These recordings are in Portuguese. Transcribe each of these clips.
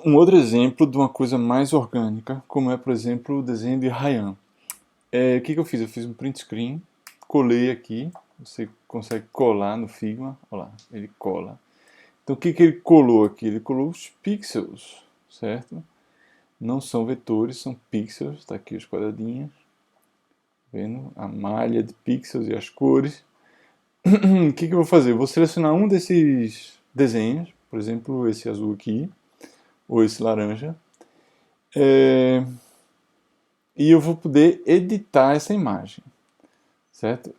Um outro exemplo de uma coisa mais orgânica, como é, por exemplo, o desenho de Ryan. O que eu fiz? Eu fiz um print screen, colei aqui, você consegue colar no Figma, olha lá, ele cola. Então o que ele colou aqui? Ele colou os pixels, certo? Não são vetores, são pixels, está aqui os quadradinhos, vendo? A malha de pixels e as cores. O que eu vou fazer? Eu vou selecionar um desses desenhos, por exemplo, esse azul aqui, ou esse laranja, é, e eu vou poder editar essa imagem, certo?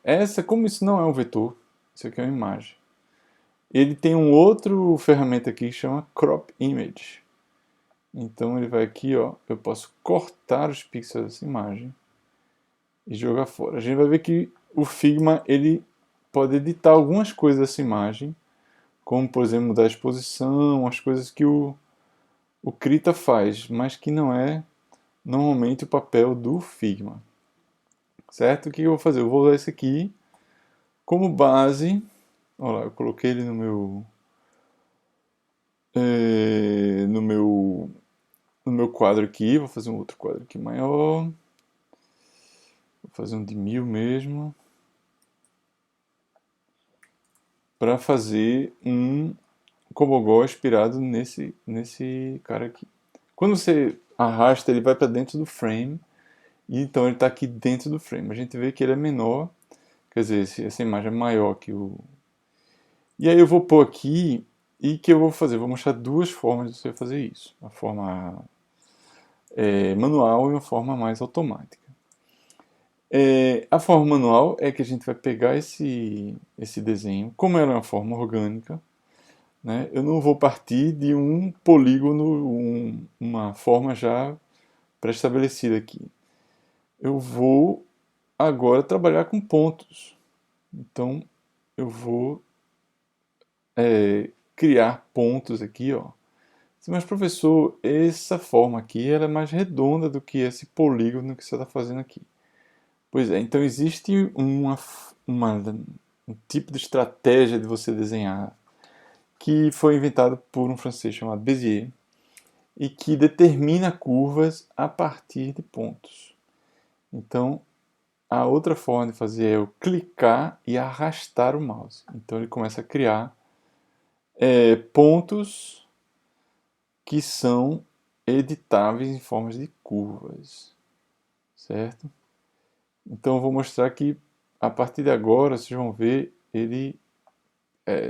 Como isso não é um vetor, isso aqui é uma imagem. Ele tem um outro ferramenta aqui que chama Crop Image. Então ele vai aqui, ó, eu posso cortar os pixels dessa imagem e jogar fora. A gente vai ver que o Figma ele pode editar algumas coisas dessa imagem, como por exemplo mudar a exposição, as coisas que o Krita faz, mas que não é normalmente o papel do Figma. Certo? O que eu vou fazer? Eu vou usar esse aqui como base. Olha lá, eu coloquei ele no meu quadro aqui. Vou fazer um outro quadro aqui maior. Vou fazer um de 1000 mesmo. Para fazer um Cobogó inspirado nesse cara aqui. Quando você arrasta, ele vai para dentro do frame. E então ele está aqui dentro do frame. A gente vê que ele é menor. Quer dizer, essa imagem é maior que o. E aí eu vou pôr aqui. E o que eu vou fazer? Eu vou mostrar duas formas de você fazer isso. Uma forma manual e uma forma mais automática. A forma manual é que a gente vai pegar esse desenho, como ela é uma forma orgânica, né? Eu não vou partir de um polígono, uma forma já pré-estabelecida aqui. Eu vou agora trabalhar com pontos. Então eu vou criar pontos aqui, ó. Mas professor, essa forma aqui ela é mais redonda do que esse polígono que você está fazendo aqui. Pois é, então existe um tipo de estratégia de você desenhar que foi inventado por um francês chamado Bézier e que determina curvas a partir de pontos. Então, a outra forma de fazer é eu clicar e arrastar o mouse. Então ele começa a criar pontos que são editáveis em formas de curvas, certo? Então eu vou mostrar que a partir de agora vocês vão ver ele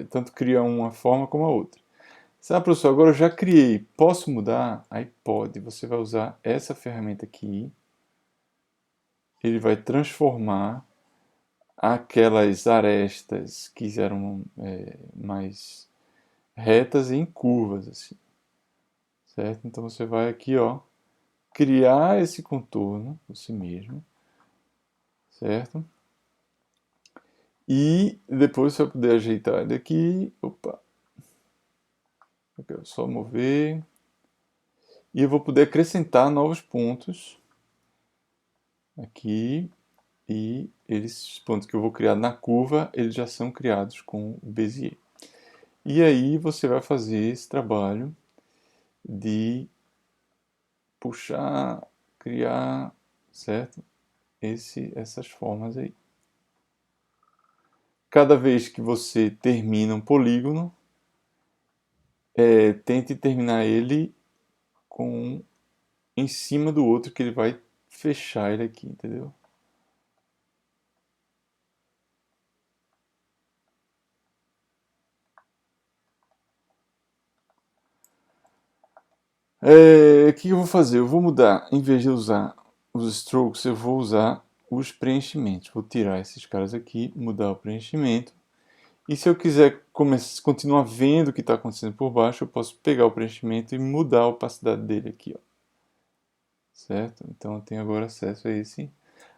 tanto cria uma forma como a outra. Sabe, professor, agora eu já criei, posso mudar? Aí pode, você vai usar essa ferramenta aqui, ele vai transformar aquelas arestas que eram mais retas em curvas, assim, certo? Então você vai aqui, ó, criar esse contorno, você mesmo, certo? E depois você vai poder ajeitar ele aqui, opa, aqui, ó, só mover, e eu vou poder acrescentar novos pontos aqui, e esses pontos que eu vou criar na curva, eles já são criados com o Bezier. E aí você vai fazer esse trabalho de puxar, criar, certo? Essas formas aí. Cada vez que você termina um polígono, tente terminar ele com em cima do outro que ele vai fechar ele aqui, entendeu? O que eu vou fazer? Eu vou mudar, em vez de usar os strokes, eu vou usar os preenchimentos. Vou tirar esses caras aqui, mudar o preenchimento. E se eu quiser continuar vendo o que está acontecendo por baixo, eu posso pegar o preenchimento e mudar a opacidade dele aqui, ó. Certo? Então eu tenho agora acesso a esse.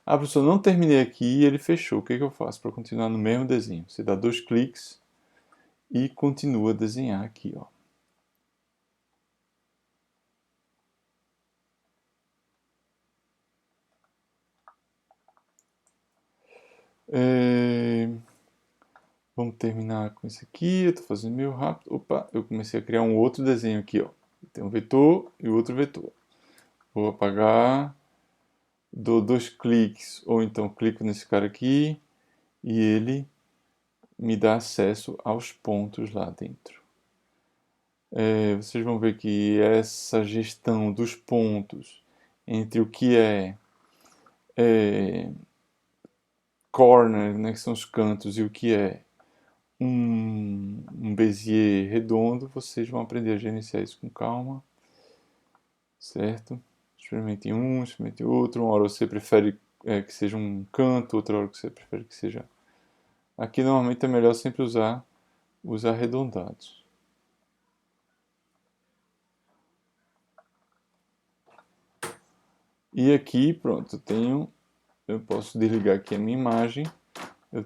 Ah, professor, não terminei aqui e ele fechou. O que eu faço para continuar no mesmo desenho? Você dá 2 cliques e continua a desenhar aqui, ó. É... Vamos terminar com esse aqui. Eu estou fazendo meio rápido. Opa, eu comecei a criar um outro desenho aqui, ó. tem um vetor e outro vetor. Vou apagar, dou 2 cliques, ou então clico nesse cara aqui e ele me dá acesso aos pontos lá dentro. Vocês vão ver que essa gestão dos pontos entre o que é corner, né, que são os cantos, e o que é um Bézier redondo, vocês vão aprender a gerenciar isso com calma, certo? Experimente um, experimente outro. Uma hora você prefere que seja um canto, outra hora que você prefere que seja... Aqui normalmente é melhor sempre usar os arredondados. E aqui, pronto, eu posso desligar aqui a minha imagem. Eu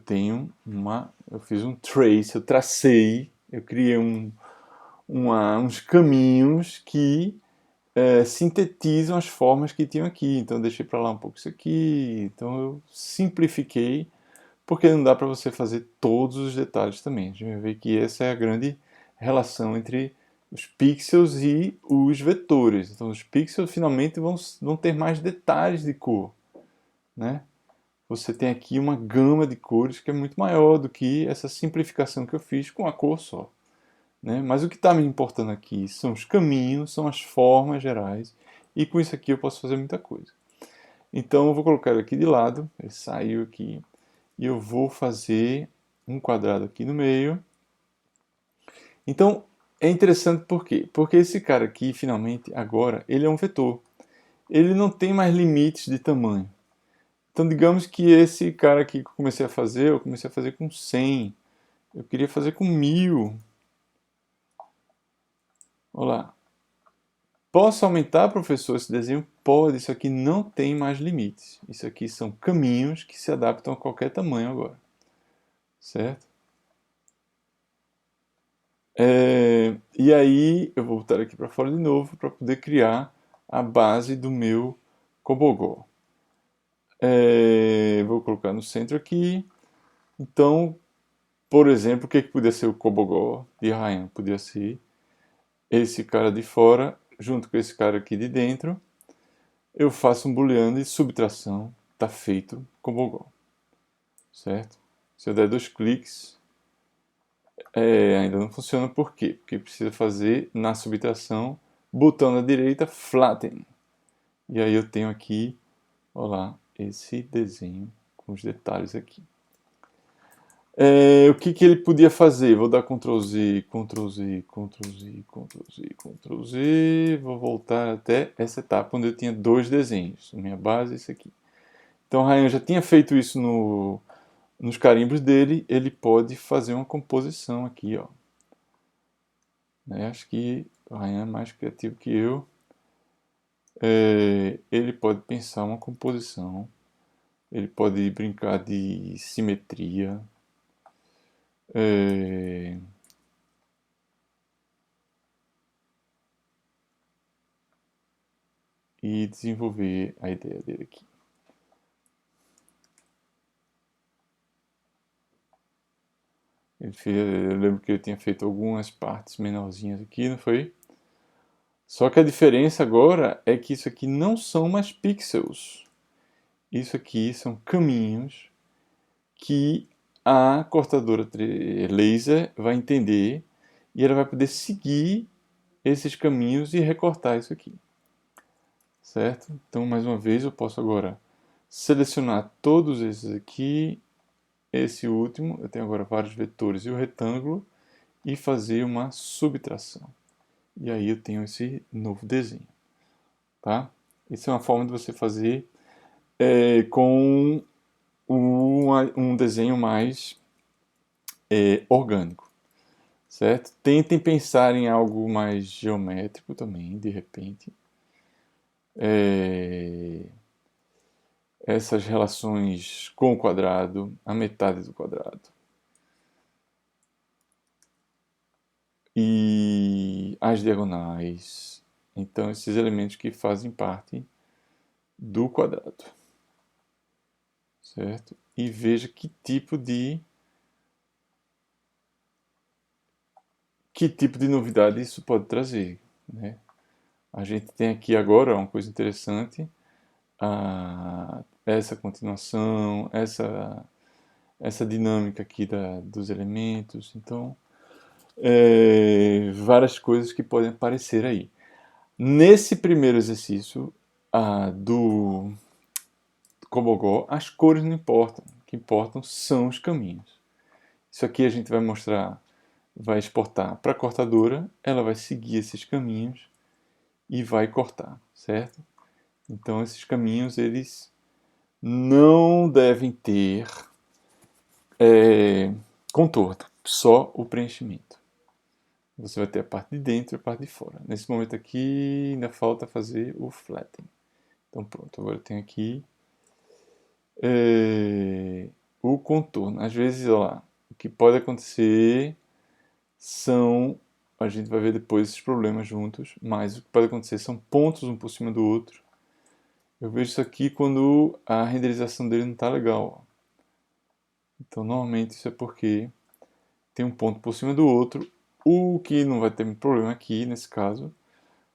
fiz um trace, eu tracei, eu criei uns caminhos que sintetizam as formas que tinham aqui. Então eu deixei para lá um pouco isso aqui. Então eu simplifiquei, porque não dá para você fazer todos os detalhes também. A gente vai ver que essa é a grande relação entre os pixels e os vetores. Então os pixels finalmente vão ter mais detalhes de cor, né? Você tem aqui uma gama de cores que é muito maior do que essa simplificação que eu fiz com a cor só, né? Mas o que está me importando aqui são os caminhos, são as formas gerais, e com isso aqui eu posso fazer muita coisa. Então eu vou colocar ele aqui de lado, ele saiu aqui, e eu vou fazer um quadrado aqui no meio. Então é interessante por quê? Porque esse cara aqui, finalmente, agora, ele é um vetor. Ele não tem mais limites de tamanho. Então digamos que esse cara aqui que eu comecei a fazer com 100. Eu queria fazer com 1000. Olha lá. Posso aumentar, professor, esse desenho? Pode, isso aqui não tem mais limites. Isso aqui são caminhos que se adaptam a qualquer tamanho agora. Certo? E aí, eu vou botar aqui para fora de novo para poder criar a base do meu Cobogó. Vou colocar no centro aqui. Então, por exemplo, o que podia ser o Cobogó de Ryan? Podia ser esse cara de fora junto com esse cara aqui de dentro. Eu faço um booleano de subtração, está feito Cobogó. Certo? Se eu der 2 cliques, ainda não funciona. Por quê? Porque precisa fazer na subtração, botão na direita, flatten. E aí eu tenho aqui, olha lá, esse desenho com os detalhes aqui. O que ele podia fazer? Vou dar Ctrl Z, Ctrl Z, Ctrl Z, Ctrl Z, Ctrl Z. Vou voltar até essa etapa onde eu tinha 2 desenhos. Minha base é esse aqui. Então o Ryan já tinha feito isso nos carimbos dele. Ele pode fazer uma composição aqui, ó. Acho que o Ryan é mais criativo que eu. Ele pode pensar uma composição. Ele pode brincar de simetria. E desenvolver a ideia dele aqui. Eu lembro que ele tinha feito algumas partes menorzinhas aqui, não foi? Só que a diferença agora é que isso aqui não são mais pixels. Isso aqui são caminhos que a cortadora laser vai entender e ela vai poder seguir esses caminhos e recortar isso aqui. Certo? Então, mais uma vez, eu posso agora selecionar todos esses aqui, esse último, eu tenho agora vários vetores e o retângulo, e fazer uma subtração. E aí eu tenho esse novo desenho. Tá? Isso é uma forma de você fazer com um desenho mais orgânico. Certo? Tentem pensar em algo mais geométrico também, de repente. Essas relações com o quadrado, a metade do quadrado. E as diagonais. Então, esses elementos que fazem parte do quadrado. Certo? E veja que tipo de novidade isso pode trazer, né? A gente tem aqui agora uma coisa interessante, essa continuação, essa dinâmica aqui dos elementos. Então, várias coisas que podem aparecer aí. Nesse primeiro exercício do Cobogó, as cores não importam. O que importam são os caminhos. Isso aqui a gente vai mostrar, vai exportar para a cortadora, ela vai seguir esses caminhos e vai cortar, certo? Então esses caminhos eles não devem ter contorno, só o preenchimento. Você vai ter a parte de dentro e a parte de fora. Nesse momento aqui ainda falta fazer o flatten. Então pronto, agora eu tenho aqui o contorno. Às vezes, ó, o que pode acontecer são, a gente vai ver depois esses problemas juntos, mas o que pode acontecer são pontos um por cima do outro. Eu vejo isso aqui quando a renderização dele não está legal. Ó. Então normalmente isso é porque tem um ponto por cima do outro, o que não vai ter problema aqui nesse caso,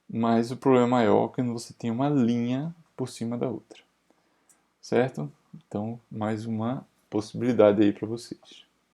mas o problema maior é quando você tem uma linha por cima da outra. Certo? Então, mais uma possibilidade aí para vocês.